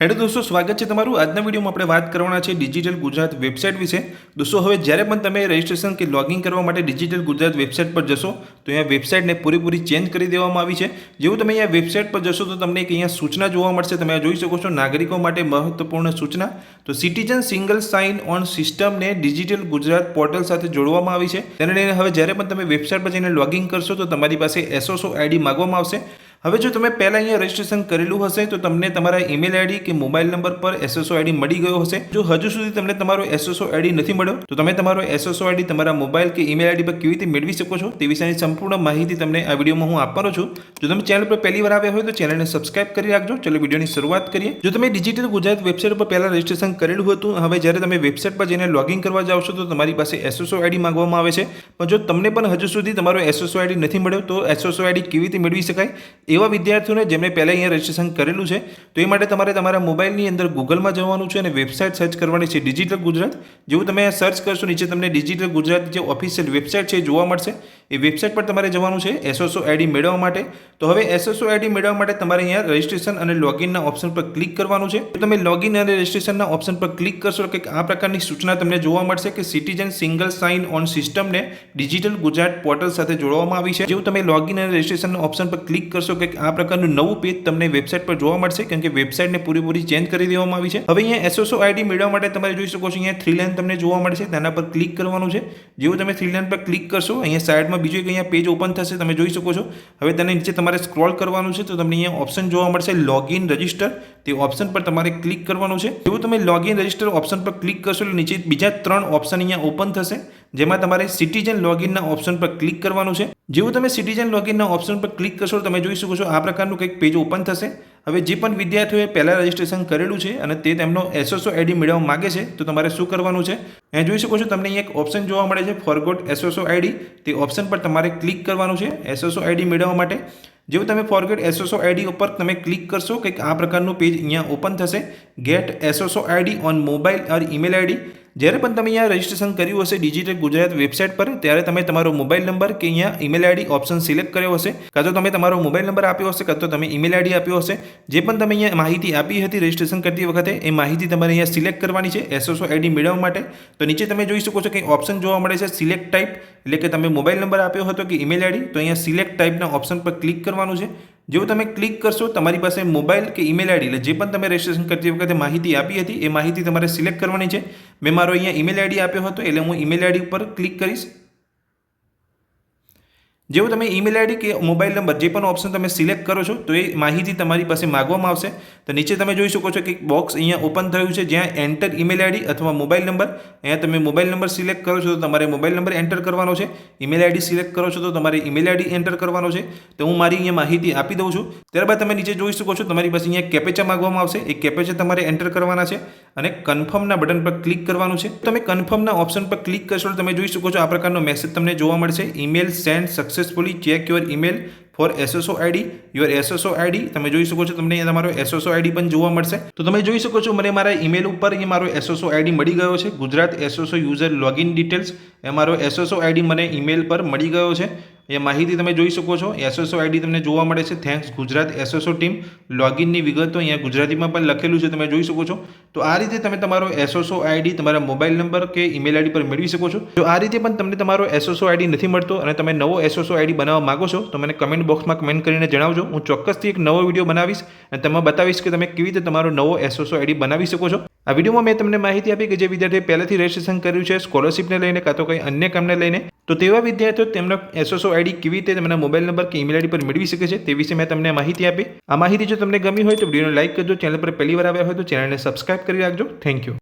Hello દોસ્તો, સ્વાગત છે તમારું। આજના વિડીયોમાં આપણે વાત કરવાના છે ડિજિટલ ગુજરાત વેબસાઇટ વિશે। દોસ્તો, હવે જ્યારે પણ તમે રજિસ્ટ્રેશન કે લોગિન કરવા માટે ડિજિટલ ગુજરાત વેબસાઇટ પર જશો તો અહીંયા વેબસાઇટને પૂરેપૂરી ચેન્જ કરી દેવામાં આવી છે। જેવું તમે અહીંયા વેબસાઇટ પર જશો તો તમને એક અહીંયા સૂચના જોવા મળશે। તમે જોઈ શકો છો, નાગરિકો માટે મહત્વપૂર્ણ સૂચના। તો સિટીઝન સિંગલ સાઇન ઓન સિસ્ટમને ડિજિટલ ગુજરાત પોર્ટલ સાથે જોડવામાં આવી છે। તેને લઈને હવે જ્યારે પણ તમે વેબસાઇટ પર જઈને લોગિન કરશો તો તમારી પાસે એસઓસો આઈડી માંગવામાં આવશે। હવે જો તમે પહેલાં અહીંયા રજિસ્ટ્રેશન કરેલું હશે તો તમને તમારા ઈમેલ આઈડી કે મોબાઈલ નંબર પર એસએસઓ આઈડી મળી ગયો હશે। જો હજુ સુધી તમને તમારો એસએસઓ આઈડી નથી મળ્યો તો તમે તમારો એસએસઓ આઈડી તમારા મોબાઈલ કે ઈમેલ આઈડી પર કેવી રીતે મેળવી શકો છો તે વિશેની સંપૂર્ણ માહિતી તમને આ વિડીયોમાં હું આપવાનો છું। જો તમે ચેનલ પર પહેલી વાર આવ્યા હોય તો ચેનલને સબસ્ક્રાઇબ કરી રાખજો। ચલો વિડીયોની શરૂઆત કરીએ। જો તમે ડિજિટલ ગુજરાત વેબસાઇટ પર પહેલાં રજિસ્ટ્રેશન કરેલું હતું, હવે જ્યારે તમે વેબસાઇટ પર જઈને લોગિન કરવા જાઓ છો તો તમારી પાસે એસએસઓ આઈડી માંગવામાં આવે છે। પણ જો તમને પણ હજુ સુધી તમારો એસએસઓ આઈડી નથી મળ્યો તો એસએસઓ આઈડી કેવી રીતે મેળવી શકાય એવા વિદ્યાર્થીઓને જેમણે પહેલાં અહીંયા રજિસ્ટ્રેશન કરેલું છે તો એ માટે તમારે તમારા મોબાઈલની અંદર ગૂગલમાં જવાનું છે અને વેબસાઇટ સર્ચ કરવાની છે ડિજિટલ ગુજરાત। જેવું તમે સર્ચ કરશો નીચે તમને ડિજિટલ ગુજરાત જે ઓફિશિયલ વેબસાઇટ છે જોવા મળશે। એ વેબસાઇટ પર તમારે જવાનું છે એસએસઓ આઈડી મેળવવા માટે। તો હવે એસએસઓ આઈડી મેળવવા માટે તમારે અહીંયા રજિસ્ટ્રેશન અને લોગિનના ઓપ્શન પર ક્લિક કરવાનું છે। તો તમે લોગિન અને રજિસ્ટ્રેશનના ઓપ્શન પર ક્લિક કરશો કે આ પ્રકારની સૂચના તમને જોવા મળશે કે સિટીઝન સિંગલ સાઇન ઓન સિસ્ટમને ડિજિટલ ગુજરાત પોર્ટલ સાથે જોડવામાં આવી છે। જેવું તમે લોગિન અને રજિસ્ટ્રેશનના ઓપ્શન પર ક્લિક કરશો કે આ પ્રકારનું નવું પેજ તમને વેબસાઇટ પર જોવા મળશે, કેમ કે વેબસાઇટને પૂરેપૂરી ચેન્જ કરી દેવામાં આવી છે। હવે અહીંયા એસએસઓ આઈડી મેળવવા માટે તમારે જોઈ શકો છો અહીંયા 3 લાઇન તમને જોવા મળશે, તેના પર ક્લિક કરવાનું છે। જેવું તમે 3 લાઇન પર ક્લિક કરશો અહીંયા સાઈડમાં બીજું એક અહીંયા પેજ ઓપન થશે, તમે જોઈ શકો છો। હવે તેના નીચે તમારે સ્ક્રોલ કરવાનું છે તો તમને અહીંયા ઓપ્શન જોવા મળશે લોગિન રજિસ્ટર, તે ઓપ્શન પર તમારે ક્લિક કરવાનું છે। જેવું તમે લોગિન રજિસ્ટર ઓપ્શન પર ક્લિક કરશો એટલે નીચે બીજા 3 ઓપ્શન અહીંયા ઓપન થશે, જેમાં તમારે સિટીઝન લોગિનના ઓપ્શન પર ક્લિક કરવાનું છે। જેવું તમે સિટીઝન લોગિનના ઓપ્શન પર ક્લિક કરશો તમે જોઈ શકો છો આ પ્રકારનું કંઈક પેજ ઓપન થશે। હવે જે પણ વિદ્યાર્થીઓએ પહેલાં રજિસ્ટ્રેશન કરેલું છે અને તે તેમનો એસએસઓ આઈડી મેળવવા માગે છે તો તમારે શું કરવાનું છે, અહીંયા જોઈ શકો છો તમને અહીંયા એક ઓપ્શન જોવા મળે છે ફોરગોટ એસએસઓ આઈડી, તે ઓપ્શન પર તમારે ક્લિક કરવાનું છે એસએસઓ આઈડી મેળવવા માટે। જેવું તમે ફોરગેટ એસએસઓ આઈડી ઉપર તમે ક્લિક કરશો કંઈક આ પ્રકારનું પેજ અહીંયા ઓપન થશે, get SSO ID on mobile or email ID. જ્યારે પણ તમે અહીંયા રજિસ્ટ્રેશન કર્યું હશે ડિજિટલ ગુજરાત વેબસાઇટ પર ત્યારે તમે તમારો મોબાઈલ નંબર કે અહીંયા ઈમેલ આઈડી ઓપ્શન સિલેક્ટ કર્યો હશે, કાં તો તમે તમારો મોબાઈલ નંબર આપ્યો હશે, કાં તો તમે ઈમેલ આઈડી આપ્યો હશે। જે પણ તમે અહીંયા માહિતી આપી હતી રજિસ્ટ્રેશન કરતી વખતે એ માહિતી તમારે અહીંયા સિલેક્ટ કરવાની છે એસએસઓ આઈડી મેળવવા માટે। તો નીચે તમે જોઈ શકો છો કે ઓપ્શન જોવા મળે છે સિલેક્ટ ટાઈપ, એટલે કે તમે મોબાઈલ નંબર આપ્યો હતો કે ઈમેલ આઈડી, તો અહીંયા સિલેક્ટ ટાઈપના ઓપ્શન પર ક્લિક કરવાનું છે। જેવું તમે ક્લિક કરશો તમારી પાસે મોબાઈલ કે ઈમેલ આઈડી એટલે જે પણ તમે રજિસ્ટ્રેશન કરતી વખતે માહિતી આપી હતી એ માહિતી તમારે સિલેક્ટ કરવાની છે। મેં મારો અહીંયા ઈમેલ આઈડી આપ્યો હતો એટલે હું ઈમેલ આઈડી ઉપર ક્લિક કરીશ। જેવું તમે ઈમેલ આઈડી કે મોબાઈલ નંબર જે પણ ઓપ્શન તમે સિલેક્ટ કરો છો તો એ માહિતી તમારી પાસે માગવામાં આવશે। તો નીચે તમે જોઈ શકો છો કે એક બોક્સ અહીંયા ઓપન થયું છે જ્યાં એન્ટર ઈમેલ આઈડી અથવા મોબાઈલ નંબર, અહીંયા તમે મોબાઈલ નંબર સિલેક્ટ કરો છો તો તમારે મોબાઈલ નંબર એન્ટર કરવાનો છે, ઈમેલ આઈડી સિલેક્ટ કરો છો તો તમારે ઈમેલ આઈડી એન્ટર કરવાનો છે। તો હું મારી અહીંયા માહિતી આપી દઉં છું। ત્યારબાદ તમે નીચે જોઈ શકો છો તમારી પાસે અહીંયા કેપેચા માગવામાં આવશે, એ કેપેચા તમારે એન્ટર કરવાના છે અને કન્ફર્મના બટન પર ક્લિક કરવાનું છે। તમે કન્ફર્મના ઓપ્શન પર ક્લિક કરશો તમે જોઈ શકો છો આ પ્રકારનો મેસેજ તમને જોવા મળશે, email send successfully, check your email for SSO ID, your SSO ID. તમે જોઈ શકો છો તમને અહીંયા તમારો એસએસઓ આઈડી પણ જોવા મળશે। તો તમે જોઈ શકો છો મને મારા ઈમેલ ઉપર અહીંયા મારો એસએસઓ આઈડી મળી ગયો છે, Gujarat SSO user login details, એ મારો એસએસઓ આઈડી મને ઈમેલ પર મળી ગયો છે। એ માહિતી તમે જોઈ શકો છો, એસએસઓ આઈડી તમને જોવા મળે છે થેન્ક્સ ગુજરાત એસએસઓ ટીમ, લોગિનની વિગતો અહીંયા ગુજરાતીમાં પણ લખેલું છે તમે જોઈ શકો છો। તો આ રીતે તમે તમારો એસએસઓ આઈડી તમારા મોબાઈલ નંબર કે ઈમેલ આઈડી પર મેળવી શકો છો। જો આ રીતે પણ તમને તમારો એસએસઓ આઈડી નથી મળતો અને તમે નવો એસએસઓ આઈડી બનાવવા માંગો છો તો મને કમેન્ટ બોક્સમાં કમેન્ટ કરીને જણાવજો, હું ચોક્કસથી એક નવો વિડીયો બનાવીશ અને તમને બતાવીશ કે તમે કેવી રીતે તમારો નવો એસએસઓ આઈડી બનાવી શકો છો। આ વિડીયોમાં મેં તમને માહિતી આપી કે જે વિદ્યાર્થીએ પહેલાથી રજિસ્ટ્રેશન કર્યું છે સ્કોલરશિપને લઈને કાં તો કંઈ અન્ય કામને લઈને, તો તેવા વિદ્યાર્થીઓ તેમનો એસએસઓ આઈડી કેવી રીતે તેમના મોબાઈલ નંબર કે ઈમેલ આઈડી પર મેળવી શકે છે તે વિશે મેં તમને માહિતી આપી। આ માહિતી જો તમને ગમી હોય તો વિડીયોને લાઈક કરજો, ચેનલ પર પહેલી વાર આવ્યા હોય તો ચેનલને સબસ્ક્રાઇબ કરી રાખજો। Thank you.